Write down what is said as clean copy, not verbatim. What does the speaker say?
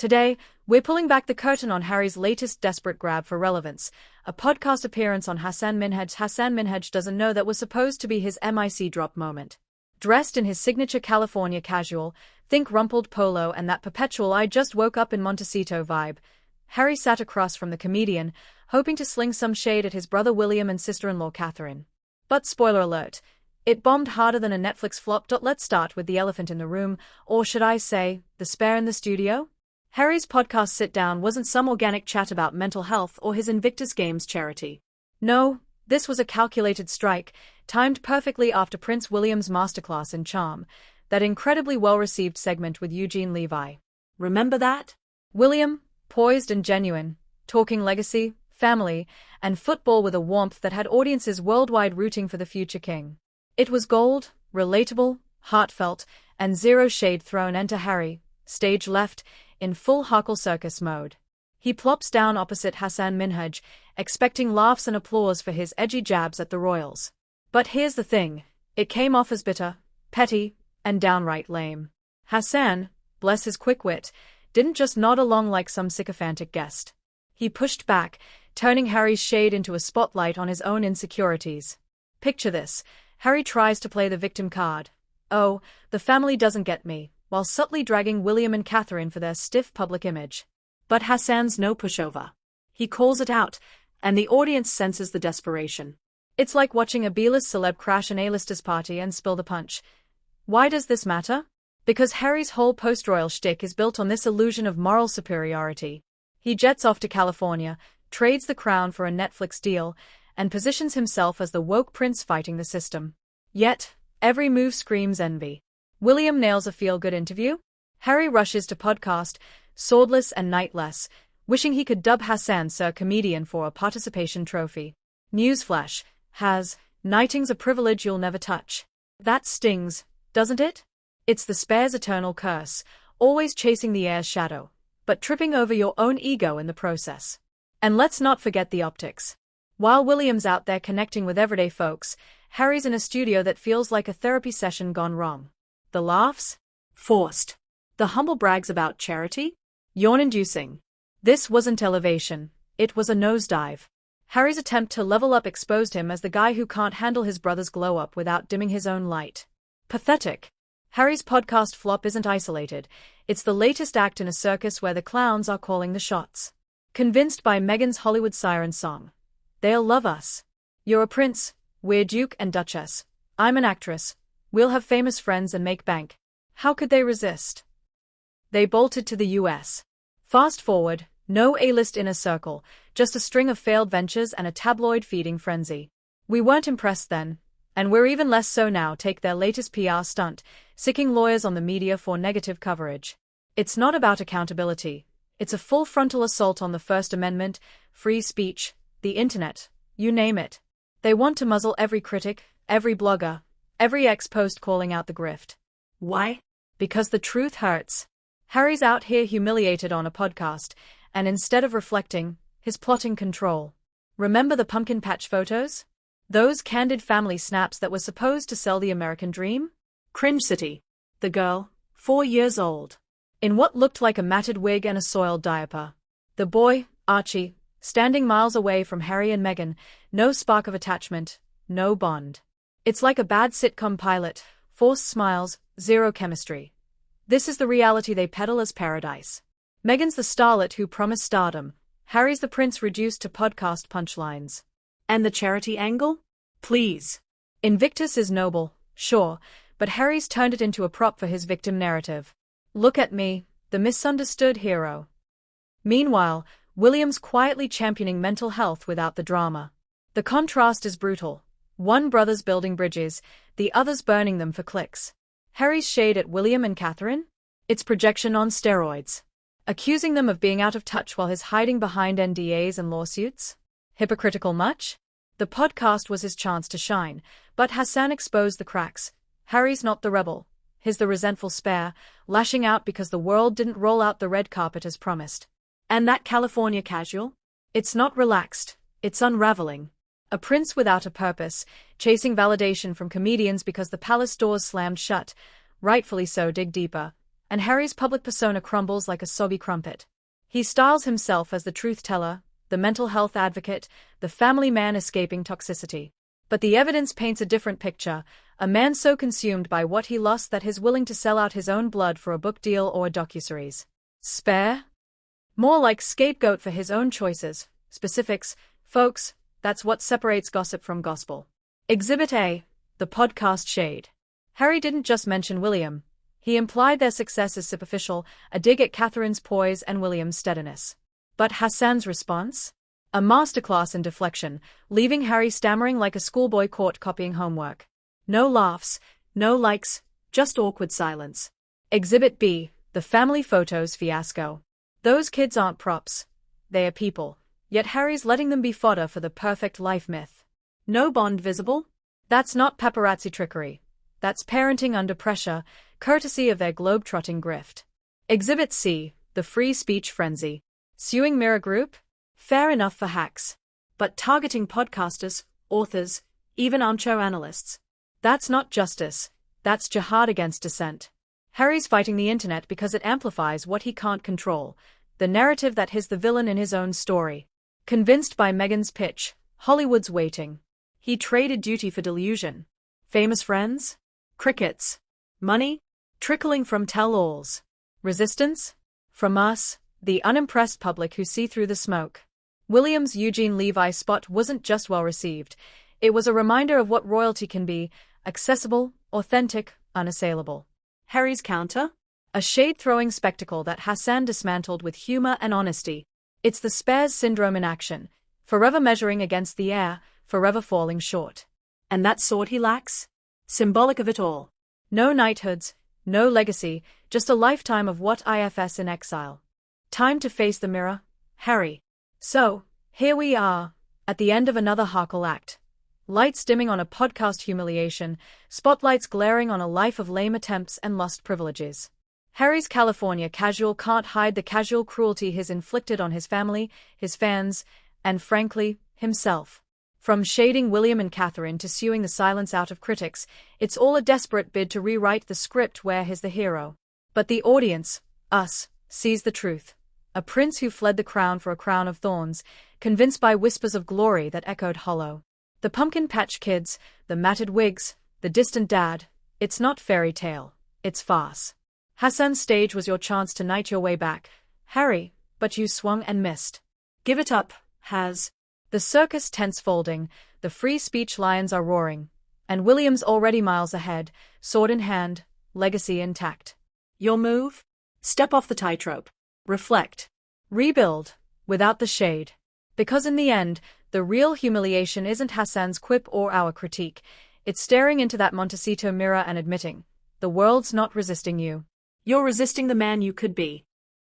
Today, we're pulling back the curtain on Harry's latest desperate grab for relevance, a podcast appearance on Hasan Minhaj Doesn't Know that was supposed to be his MIC drop moment. Dressed in his signature California casual, think rumpled polo and that perpetual I just woke up in Montecito vibe, Harry sat across from the comedian, hoping to sling some shade at his brother William and sister-in-law Catherine. But spoiler alert, it bombed harder than a Netflix flop. Let's start with the elephant in the room, or should I say, the spare in the studio? Harry's podcast sit-down wasn't some organic chat about mental health or his Invictus Games charity. No, this was a calculated strike, timed perfectly after Prince William's masterclass in charm, that incredibly well-received segment with Eugene Levy. Remember that? William, poised and genuine, talking legacy, family, and football with a warmth that had audiences worldwide rooting for the future king. It was gold, relatable, heartfelt, and zero shade thrown. Enter Harry, stage left, in full Harkles Circus mode. He plops down opposite Hasan Minhaj, expecting laughs and applause for his edgy jabs at the royals. But here's the thing, it came off as bitter, petty, and downright lame. Hasan, bless his quick wit, didn't just nod along like some sycophantic guest. He pushed back, turning Harry's shade into a spotlight on his own insecurities. Picture this, Harry tries to play the victim card. Oh, the family doesn't get me, while subtly dragging William and Catherine for their stiff public image. But Hasan's no pushover. He calls it out, and the audience senses the desperation. It's like watching a B-list celeb crash an A-lister's party and spill the punch. Why does this matter? Because Harry's whole post-royal shtick is built on this illusion of moral superiority. He jets off to California, trades the crown for a Netflix deal, and positions himself as the woke prince fighting the system. Yet, every move screams envy. William nails a feel-good interview. Harry rushes to podcast, swordless and knightless, wishing he could dub Hasan Sir Comedian for a participation trophy. Newsflash, knighting's a privilege you'll never touch. That stings, doesn't it? It's the spare's eternal curse, always chasing the heir's shadow, but tripping over your own ego in the process. And let's not forget the optics. While William's out there connecting with everyday folks, Harry's in a studio that feels like a therapy session gone wrong. The laughs? Forced. The humblebrags about charity? Yawn-inducing. This wasn't elevation, it was a nosedive. Harry's attempt to level up exposed him as the guy who can't handle his brother's glow-up without dimming his own light. Pathetic. Harry's podcast flop isn't isolated, it's the latest act in a circus where the clowns are calling the shots. Convinced by Meghan's Hollywood siren song. They'll love us. You're a prince, we're Duke and Duchess. I'm an actress. We'll have famous friends and make bank. How could they resist? They bolted to the US. Fast forward, no A-list inner circle, just a string of failed ventures and a tabloid feeding frenzy. We weren't impressed then, and we're even less so now. Take their latest PR stunt, sicking lawyers on the media for negative coverage. It's not about accountability. It's a full frontal assault on the First Amendment, free speech, the internet, you name it. They want to muzzle every critic, every blogger, every ex-post calling out the grift. Why? Because the truth hurts. Harry's out here humiliated on a podcast, and instead of reflecting, he's plotting control. Remember the pumpkin patch photos? Those candid family snaps that were supposed to sell the American dream? Cringe City. The girl, 4 years old. In what looked like a matted wig and a soiled diaper. The boy, Archie, standing miles away from Harry and Meghan, no spark of attachment, no bond. It's like a bad sitcom pilot, forced smiles, zero chemistry. This is the reality they peddle as paradise. Meghan's the starlet who promised stardom. Harry's the prince reduced to podcast punchlines. And the charity angle? Please. Invictus is noble, sure, but Harry's turned it into a prop for his victim narrative. Look at me, the misunderstood hero. Meanwhile, William's quietly championing mental health without the drama. The contrast is brutal. One brother's building bridges, the other's burning them for clicks. Harry's shade at William and Catherine? It's projection on steroids. Accusing them of being out of touch while he's hiding behind NDAs and lawsuits? Hypocritical much? The podcast was his chance to shine, but Hasan exposed the cracks. Harry's not the rebel. He's the resentful spare, lashing out because the world didn't roll out the red carpet as promised. And that California casual? It's not relaxed, it's unraveling. A prince without a purpose, chasing validation from comedians because the palace doors slammed shut, rightfully so. Dig deeper. and Harry's public persona crumbles like a soggy crumpet. He styles himself as the truth teller, the mental health advocate, the family man escaping toxicity. But the evidence paints a different picture, a man so consumed by what he lost that he's willing to sell out his own blood for a book deal or a docuseries. Spare? More like scapegoat for his own choices. Specifics, folks, that's what separates gossip from gospel. Exhibit A, the podcast shade. Harry didn't just mention William. He implied their success is superficial, a dig at Catherine's poise and William's steadiness. But Hasan's response? A masterclass in deflection, leaving Harry stammering like a schoolboy caught copying homework. No laughs, no likes, just awkward silence. Exhibit B, the family photos fiasco. Those kids aren't props. They are people. Yet Harry's letting them be fodder for the perfect life myth. No bond visible? That's not paparazzi trickery. That's parenting under pressure, courtesy of their globe-trotting grift. Exhibit C, the free speech frenzy. Suing Mirror Group? Fair enough for hacks. But targeting podcasters, authors, even armchair analysts. That's not justice. That's jihad against dissent. Harry's fighting the internet because it amplifies what he can't control, the narrative that he's the villain in his own story. Convinced by Meghan's pitch, Hollywood's waiting. He traded duty for delusion. Famous friends? Crickets. Money? Trickling from tell-alls. Resistance? From us, the unimpressed public who see through the smoke. William's Eugene Levy spot wasn't just well received, it was a reminder of what royalty can be: accessible, authentic, unassailable. Harry's counter? A shade-throwing spectacle that Hasan dismantled with humor and honesty. It's the Spares syndrome in action, forever measuring against the air, forever falling short. And that sword he lacks? Symbolic of it all. No knighthoods, no legacy, just a lifetime of what ifs in exile. Time to face the mirror, Harry. So, here we are, at the end of another Harkle act. Lights dimming on a podcast humiliation, spotlights glaring on a life of lame attempts and lost privileges. Harry's California casual can't hide the casual cruelty he's inflicted on his family, his fans, and frankly, himself. From shading William and Catherine to suing the silence out of critics, it's all a desperate bid to rewrite the script where he's the hero. But the audience, us, sees the truth. A prince who fled the crown for a crown of thorns, convinced by whispers of glory that echoed hollow. The pumpkin patch kids, the matted wigs, the distant dad, it's not fairy tale, it's farce. Hasan's stage was your chance to knight your way back, Harry, but you swung and missed. Give it up, Has. The circus tents folding, the free speech lions are roaring, and William's already miles ahead, sword in hand, legacy intact. Your move? Step off the tightrope. Reflect. Rebuild, without the shade. Because in the end, the real humiliation isn't Hasan's quip or our critique, it's staring into that Montecito mirror and admitting, the world's not resisting you. You're resisting the man you could be.